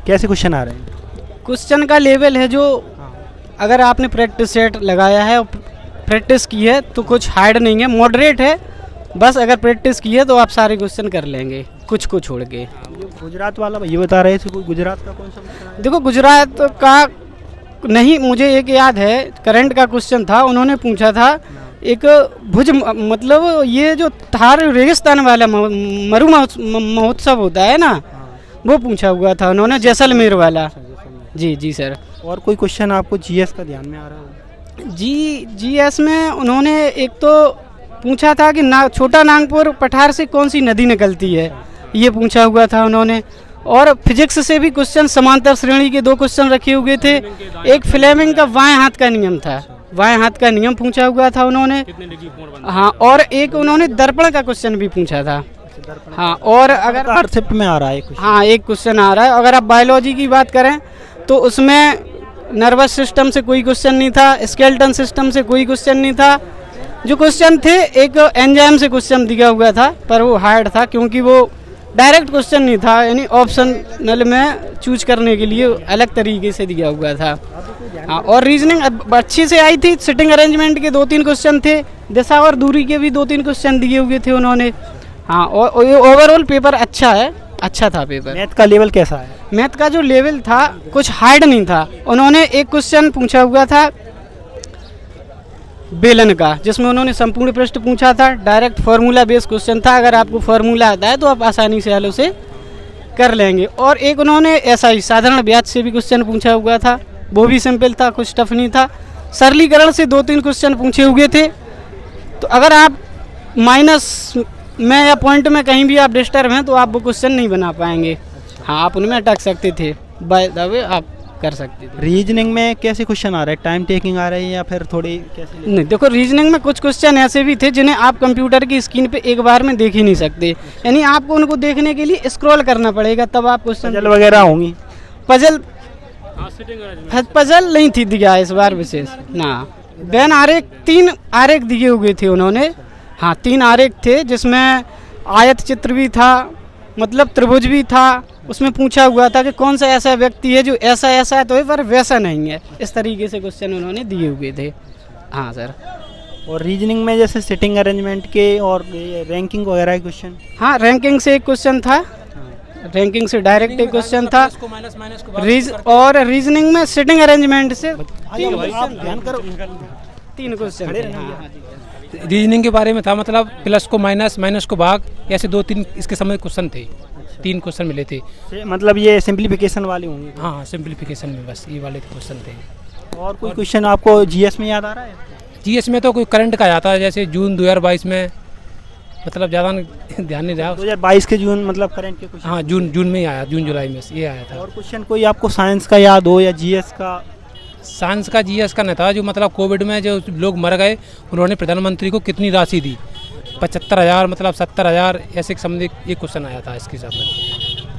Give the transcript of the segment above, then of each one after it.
कैसे क्वेश्चन आ रहे हैं? क्वेश्चन का लेवल है जो अगर आपने प्रैक्टिस सेट लगाया है और प्रैक्टिस की है तो कुछ हार्ड नहीं है, मॉडरेट है। बस अगर प्रैक्टिस की है तो आप सारे क्वेश्चन कर लेंगे, कुछ को छोड़ के। गुजरात वाला ये बता रहे थे, कोई गुजरात का कौन सा? देखो गुजरात का नहीं, मुझे एक याद है, करंट का क्वेश्चन था, उन्होंने पूछा था एक भुज मतलब ये जो थार रेगिस्तान वाला मरु महोत्सव होता है ना, वो पूछा हुआ था उन्होंने, जैसलमेर वाला। जी जी सर। और कोई क्वेश्चन आपको जीएस का ध्यान में आ रहा हो? जीएस में उन्होंने एक तो पूछा था कि छोटा नागपुर पठार से कौन सी नदी निकलती है, ये पूछा हुआ था उन्होंने। और फिजिक्स से भी क्वेश्चन, समांतर श्रेणी के 2 क्वेश्चन रखे हुए थे। एक फ्लेमिंग का बाएं हाथ का नियम था, बाएं हाथ का नियम पूछा हुआ था उन्होंने। हाँ, और एक उन्होंने दर्पण का क्वेश्चन भी पूछा था। हाँ, और अगर कॉन्सेप्ट में आ रहा है कुछ? हाँ, एक क्वेश्चन आ रहा है। अगर आप बायोलॉजी की बात करें तो उसमें नर्वस सिस्टम से कोई क्वेश्चन नहीं था, स्केलेटन सिस्टम से कोई क्वेश्चन नहीं था। जो क्वेश्चन थे एक एंजाइम से क्वेश्चन दिया हुआ था, पर वो हार्ड था क्योंकि वो डायरेक्ट क्वेश्चन नहीं था, यानी ऑप्शनल में चूज करने के लिए अलग तरीके से दिया हुआ था। हाँ, और रीजनिंग अच्छी से आई थी। सिटिंग अरेंजमेंट के 2-3 क्वेश्चन थे, दिशा और दूरी के भी 2-3 क्वेश्चन दिए हुए थे उन्होंने। हाँ, और ओवरऑल पेपर अच्छा है, अच्छा था पेपर। मैथ का लेवल कैसा है? मैथ का जो लेवल था कुछ हार्ड नहीं था। उन्होंने एक क्वेश्चन पूछा हुआ था बेलन का, जिसमें उन्होंने संपूर्ण प्रश्न पूछा था, डायरेक्ट फार्मूला बेस्ड क्वेश्चन था। अगर आपको फार्मूला आता है तो आप आसानी से हल उसे कर लेंगे। और एक उन्होंने SI साधारण ब्याज से भी क्वेश्चन पूछा हुआ था, वो भी सिंपल था, कुछ टफ नहीं था। सरलीकरण से 2-3 क्वेश्चन पूछे हुए थे। तो अगर आप माइनस में या पॉइंट में कहीं भी आप डिस्टर्ब हैं तो आप वो क्वेश्चन नहीं बना पाएंगे। हाँ, आप उनमें अटक सकते थे, बाय द वे आप कर सकते थे। रीजनिंग में कैसे क्वेश्चन आ रहे हैं? टाइम टेकिंग आ रहे हैं या फिर थोड़ी कैसे? नहीं, देखो रीजनिंग में कुछ क्वेश्चन ऐसे भी थे जिन्हें आप कंप्यूटर की स्क्रीन पे एक बार में देख ही नहीं सकते, यानी आपको उनको देखने के लिए स्क्रॉल करना पड़ेगा, तब आप क्वेश्चन। पजल वगैरह होंगी? पजल नहीं थी दिया इस बार विशेष ना। बैन आरेख 3 आरेख दिए हुए थे उन्होंने। हाँ, 3 आरेख थे जिसमें आयत चित्र भी था, मतलब त्रिभुज भी था। उसमें पूछा हुआ था कि कौन सा ऐसा व्यक्ति है जो ऐसा ऐसा है तो पर वैसा नहीं है, इस तरीके से क्वेश्चन उन्होंने दिए हुए थे। हाँ सर। और रीजनिंग में जैसे सिटिंग अरेंजमेंट के और रैंकिंग वगैरह के क्वेश्चन? हाँ, रैंकिंग से एक क्वेश्चन था, रैंकिंग से डायरेक्ट एक क्वेश्चन था। और रीजनिंग में सिटिंग अरेंजमेंट से 3 क्वेश्चन। रीजनिंग के बारे में था, मतलब प्लस को माइनस, माइनस को भाग, ऐसे 2-3 इसके समय क्वेश्चन थे। 3 क्वेश्चन मिले थे। मतलब ये सिंप्लीफिकेशन वाले होंगे? हाँ, सिंप्लीफिकेशन में बस ये वाले क्वेश्चन थे। और कोई क्वेश्चन आपको जीएस में याद आ रहा है? जीएस में तो कोई करंट का आता है, जैसे जून 2022 में, मतलब ज़्यादा ध्यान नहीं रहा। 2022 के जून, मतलब करंट के क्वेश्चन? हाँ, जून में ही आया, जून जुलाई में ये आया था। और क्वेश्चन कोई आपको साइंस का याद हो या जीएस का? साइंस का, जीएस का नहीं था। जो मतलब कोविड में जो लोग मर गए, उन्होंने प्रधानमंत्री को कितनी राशि दी? 75,000, मतलब 70,000, ऐसे संबंधित एक क्वेश्चन आया था इसके साथ में।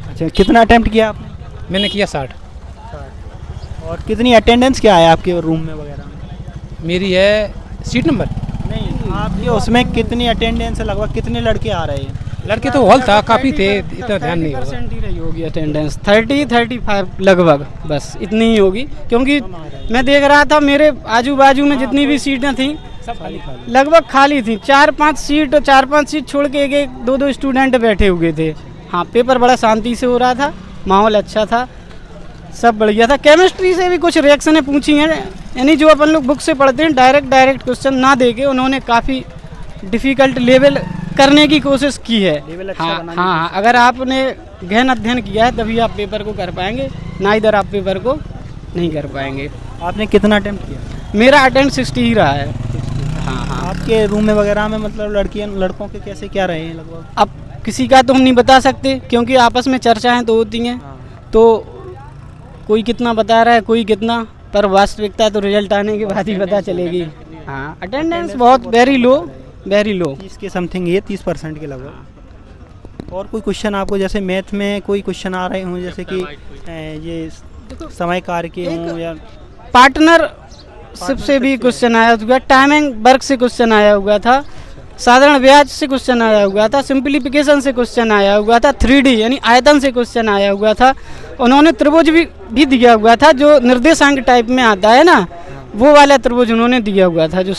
अच्छा, कितना अटेम्प्ट किया आपने? मैंने किया 60। और कितनी अटेंडेंस क्या है आपके रूम में वगैरह में? मेरी है सीट नंबर नहीं, आपके उसमें कितनी अटेंडेंस है? लगभग कितने लड़के आ रहे हैं? लड़के तो हॉल था, काफ़ी थे, इतना ध्यान नहीं होगा। 30% ही रही होगी अटेंडेंस, 30-35 लगभग, बस इतनी ही होगी। क्योंकि मैं देख रहा था मेरे आजू बाजू में जितनी भी सीटें थी लगभग खाली थी। 4-5 सीट छोड़ के एक 2-2 स्टूडेंट बैठे हुए थे। हाँ, पेपर बड़ा शांति से हो रहा था, माहौल अच्छा था, सब बढ़िया था। केमिस्ट्री से भी कुछ रिएक्शनें पूछी हैं, यानी जो अपन लोग बुक से पढ़ते हैं डायरेक्ट क्वेश्चन ना देके उन्होंने काफ़ी डिफ़िकल्ट लेवल करने की कोशिश की है। हाँ, अगर आपने गहन अध्ययन किया है तभी आप पेपर को कर पाएंगे, ना इधर आप पेपर को नहीं कर पाएंगे। आपने कितना अटेम्प्ट किया? मेरा अटेम्प्ट 60 ही रहा है। हाँ। आपके रूम में वगैरह में मतलब लड़कों के कैसे क्या रहे हैं लगभग? अब किसी का तो हम नहीं बता सकते क्योंकि आपस में चर्चाएं तो होती हैं, तो कोई कितना बता रहा है, कोई कितना, पर वास्तविकता तो रिजल्ट आने के बाद ही पता चलेगी। हाँ, अटेंडेंस बहुत वेरी लो 30 के समथिंग, ये 30% के लगभग। और कोई क्वेश्चन आपको जैसे मैथ में कोई क्वेश्चन आ रहे हों, जैसे कि ये समय कार्य के हों या पार्टनरशिप से भी क्वेश्चन आया हुआ, टाइमिंग वर्क से क्वेश्चन आया हुआ था। साधारण ब्याज से क्वेश्चन आया हुआ था, सिंप्लीफिकेशन से क्वेश्चन आया हुआ था, 3D यानी आयतन से क्वेश्चन आया हुआ था। उन्होंने त्रिभुज भी दिया हुआ था, जो निर्देशांक टाइप में आता है ना, वो वाला त्रिभुज उन्होंने दिया हुआ था, जो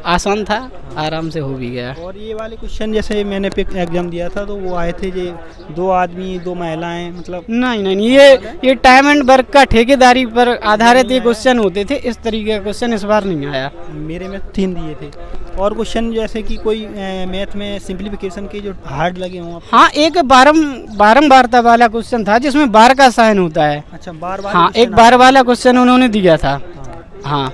आसान था, आराम से हो भी गया। और ये वाले क्वेश्चन जैसे मैंने एग्जाम दिया था तो वो आए थे जे 2 आदमी 2 महिलाएं, मतलब नहीं, ये टाइम एंड वर्क का ठेकेदारी पर आधारित ये क्वेश्चन होते थे। इस तरीके का क्वेश्चन इस बार नहीं आया। मेरे में 3 दिए थे। और क्वेश्चन जैसे कि कोई मैथ में सिंप्लीफिकेशन के जो हार्ड लगे हों आपको? हाँ, एक बारंबारता वाला क्वेश्चन था जिसमें बार का साइन होता है। अच्छा, बार हाँ, एक बार वाला क्वेश्चन उन्होंने दिया था। हाँ,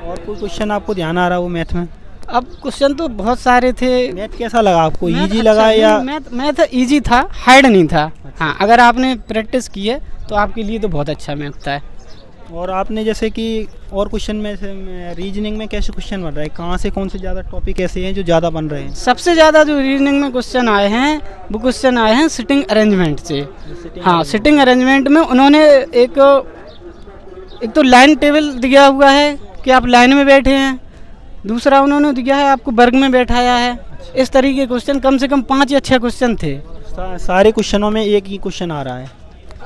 और कोई क्वेश्चन आपको ध्यान आ रहा हो मैथ में? अब क्वेश्चन तो बहुत सारे थे। मैथ कैसा लगा आपको? मैथ इजी अच्छा लगा या? मैथ इजी था, हार्ड नहीं था। हाँ, अगर आपने प्रैक्टिस की है तो आपके लिए तो बहुत अच्छा मैथ था। और आपने जैसे कि और क्वेश्चन में से रीजनिंग में कैसे क्वेश्चन बन रहा है, कहाँ से कौन से ज़्यादा टॉपिक ऐसे हैं जो ज़्यादा बन रहे हैं? सबसे ज़्यादा जो रीजनिंग में क्वेश्चन आए हैं वो क्वेश्चन आए हैं सिटिंग अरेंजमेंट से। हाँ, सिटिंग अरेंजमेंट में उन्होंने एक तो लाइन टेबल दिया हुआ है कि आप लाइन में बैठे हैं, दूसरा उन्होंने दिया है आपको वर्ग में बैठाया है। इस तरीके के क्वेश्चन कम से कम 5 या 6 क्वेश्चन थे। सारे क्वेश्चनों में एक ही क्वेश्चन आ रहा है?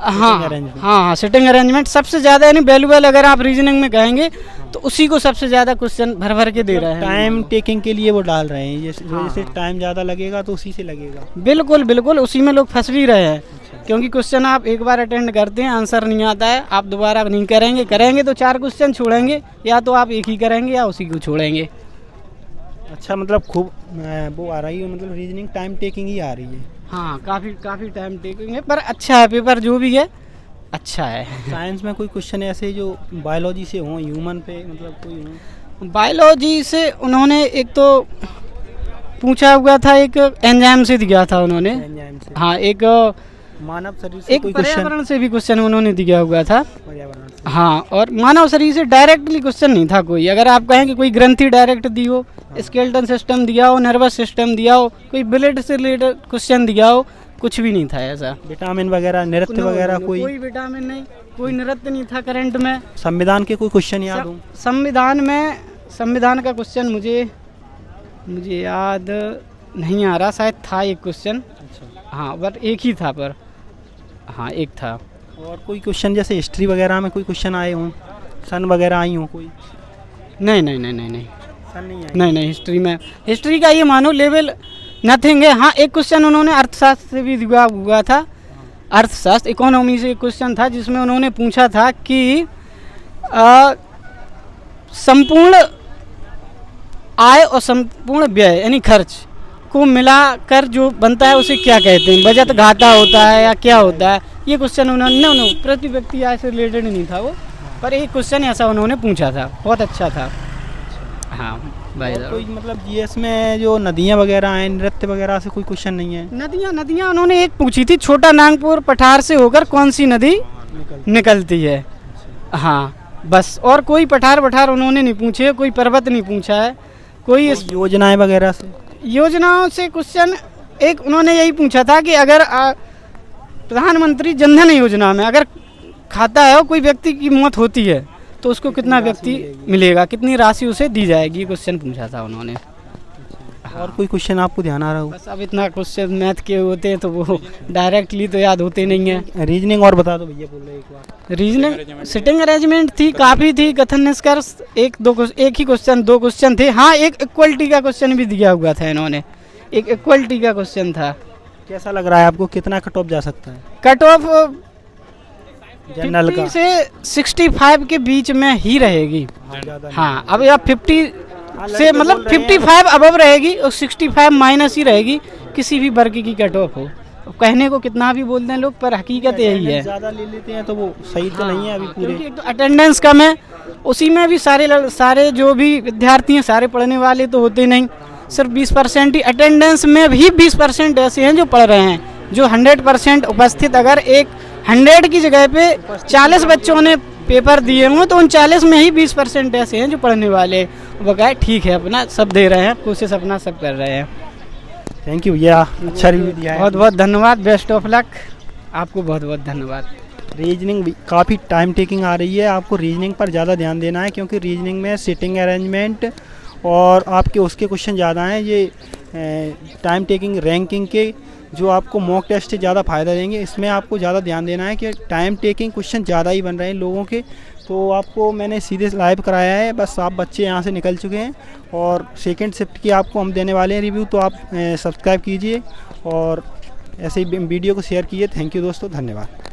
हाँ, सिटिंग अरेंजमेंट सबसे ज़्यादा, यानी वैल्यूएबल अगर आप रीजनिंग में कहेंगे तो उसी को सबसे ज़्यादा क्वेश्चन भर के दे रहे हैं। टाइम टेकिंग के लिए वो डाल रहे हैं, जैसे टाइम ज़्यादा लगेगा तो उसी से लगेगा। बिल्कुल, उसी में लोग फंस भी रहे हैं, क्योंकि क्वेश्चन आप एक बार अटेंड करते हैं, आंसर नहीं आता है, आप दोबारा नहीं करेंगे तो 4 क्वेश्चन छोड़ेंगे, या तो आप एक ही करेंगे या उसी को छोड़ेंगे। अच्छा, मतलब खूब वो आ रही है, मतलब रीजनिंग टाइम टेकिंग ही आ रही है। हाँ, काफ़ी टाइम टेकिंग है, पर अच्छा है पेपर, जो भी है अच्छा है। साइंस में कोई क्वेश्चन ऐसे जो बायोलॉजी से हों, ह्यूमन पे, मतलब कोई हो? बायोलॉजी से उन्होंने एक तो पूछा हुआ था, एक एंजाइम से दिया था उन्होंने। एंजाइम से? हाँ, एक मानव शरीर से एक कोई क्वेश्चन? पर्यावरण से भी क्वेश्चन उन्होंने दिया हुआ था। पर्यावरण से? हाँ, और मानव शरीर से डायरेक्टली क्वेश्चन नहीं था कोई। अगर आप कहें कि कोई ग्रंथि डायरेक्ट दी हो, स्केलेटन सिस्टम दिया हो, नर्वस सिस्टम दिया हो, कोई ब्लड से रिलेटेड क्वेश्चन दिया हो, कुछ भी नहीं था ऐसा। विटामिन वगैरह, नृत्य वगैरह? कोई विटामिन नहीं, कोई नृत्य नहीं था करंट में। संविधान के कोई क्वेश्चन याद हो? संविधान का क्वेश्चन मुझे याद नहीं आ रहा, शायद था एक क्वेश्चन। अच्छा। हाँ, बट एक ही था, पर हाँ एक था। और कोई क्वेश्चन जैसे हिस्ट्री वगैरह में कोई क्वेश्चन आए हों, सन वगैरह आई हो कोई? नहीं, सन नहीं आई? हिस्ट्री का ये मानो लेवल नथिंग है। हाँ, एक क्वेश्चन उन्होंने अर्थशास्त्र से भी दिया हुआ था, अर्थशास्त्र इकोनॉमी से एक क्वेश्चन था, जिसमें उन्होंने पूछा था कि संपूर्ण आय और संपूर्ण व्यय यानी खर्च को मिलाकर जो बनता है उसे क्या कहते हैं, बचत घाटा होता है या क्या होता है। ये क्वेश्चन उन्होंने प्रति व्यक्ति आय से रिलेटेड नहीं था वो, पर एक क्वेश्चन ऐसा उन्होंने पूछा था, बहुत अच्छा था। हाँ भाई, कोई मतलब जीएस में जो नदियाँ वगैरह हैं, नृत्य वगैरह से कोई क्वेश्चन नहीं है? नदियाँ उन्होंने एक पूछी थी, छोटा नागपुर पठार से होकर कौन सी नदी निकलती है। हाँ, बस, और कोई पठार उन्होंने नहीं पूछे, कोई पर्वत नहीं पूछा है, कोई योजनाएं वगैरह से? योजनाओं से क्वेश्चन एक उन्होंने यही पूछा था कि अगर प्रधानमंत्री जनधन योजना में अगर खाता है और कोई व्यक्ति की मौत होती है तो उसको कितना व्यक्ति मिलेगा, कितनी राशि उसे दी जाएगी, क्वेश्चन पूछा था उन्होंने। और कोई क्वेश्चन आपको ध्यान आ रहा हो? बस अब इतना क्वेश्चन मैथ के होते हैं तो वो डायरेक्टली तो याद होते नहीं है। रीजनिंग और बता दो भैया, बोल रहे एक बार। रीजनिंग सिटिंग अरेंजमेंट थी, काफ़ी थी, कथन निष्कर्ष एक ही क्वेश्चन, 2 क्वेश्चन थे। हाँ, एक इक्वलिटी का क्वेश्चन भी दिया हुआ था इन्होंने, एक इक्वलिटी का क्वेश्चन था। कैसा लग रहा है आपको, कितना कट ऑफ जा सकता है? कट ऑफ जनरल का 50 से 65 के बीच में ही रहेगी। हाँ, अब आप 50 से मतलब 55 अबव रहेगी और 65 माइनस ही रहेगी, किसी भी वर्ग की कट ऑफ हो। कहने को कितना भी बोलते हैं लोग, पर हकीकत यही है। ज़्यादा ले लेते हैं तो वो सही तो नहीं है अभी पूरे, क्योंकि एक तो अटेंडेंस कम है, उसी में भी सारे जो भी विद्यार्थी हैं, सारे पढ़ने वाले तो होते नहीं, सिर्फ 20% ही। अटेंडेंस में भी 20% ऐसे हैं जो पढ़ रहे हैं, जो 100% उपस्थित, अगर एक 100 की जगह पे 40 बच्चों ने पेपर दिए हों तो उन 40 में ही 20% ऐसे हैं जो पढ़ने वाले। वो कहे ठीक है, अपना सब दे रहे हैं, कोशिश अपना सब कर रहे हैं। थैंक यू भैया, अच्छा रिव्यू दिया है। बहुत बहुत धन्यवाद, बेस्ट ऑफ लक, आपको बहुत बहुत धन्यवाद। रीजनिंग काफ़ी टाइम टेकिंग आ रही है, आपको रीजनिंग पर ज़्यादा ध्यान देना है, क्योंकि रीजनिंग में सिटिंग अरेंजमेंट और आपके उसके क्वेश्चन ज़्यादा हैं। ये टाइम टेकिंग रैंकिंग के जो आपको मॉक टेस्ट से ज़्यादा फ़ायदा देंगे। इसमें आपको ज़्यादा ध्यान देना है कि टाइम टेकिंग क्वेश्चन ज़्यादा ही बन रहे हैं लोगों के, तो आपको मैंने सीधे लाइव कराया है, बस आप बच्चे यहाँ से निकल चुके हैं और सेकंड शिफ्ट की आपको हम देने वाले हैं रिव्यू, तो आप सब्सक्राइब कीजिए और ऐसे ही वीडियो को शेयर कीजिए। थैंक यू दोस्तों, धन्यवाद।